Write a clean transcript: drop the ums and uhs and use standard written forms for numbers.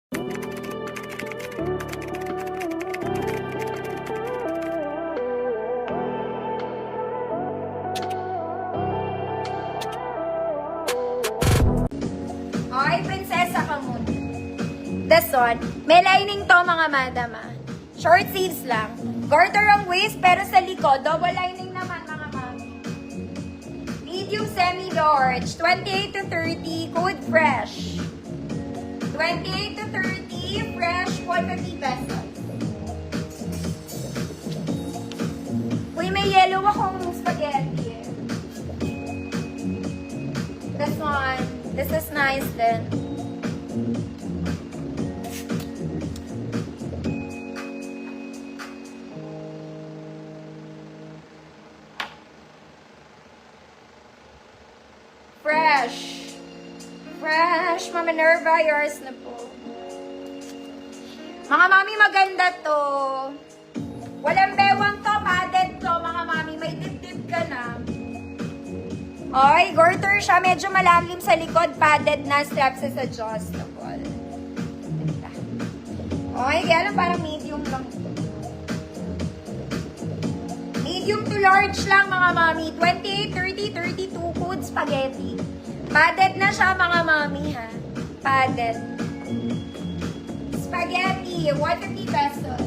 Okay, prinsesa ka muna. This one, may lining to mga madam ah. Short sleeves lang. Garter ang waist, pero sa likod, double lining naman mga mami. Medium semi-large, 28 to 30, code fresh. 28 to 30, fresh, 150 pesos. Uy, may yellow akong spaghetti. This one, this is nice din. Fresh. Fresh. Mama Nerva, yours na po. Mga mami, maganda to. Walang bewang to, padded to, mga mami. May dip-dip ka na. Okay, garter siya. Medyo malalim sa likod. Padded na. Straps is adjustable. Okay, kaya lang parang medium lang. Medium to large lang, mga mami. 28, 30, 32 food spaghetti. Padded na siya, mga mami, ha? Padded. Spaghetti, 150 pesos.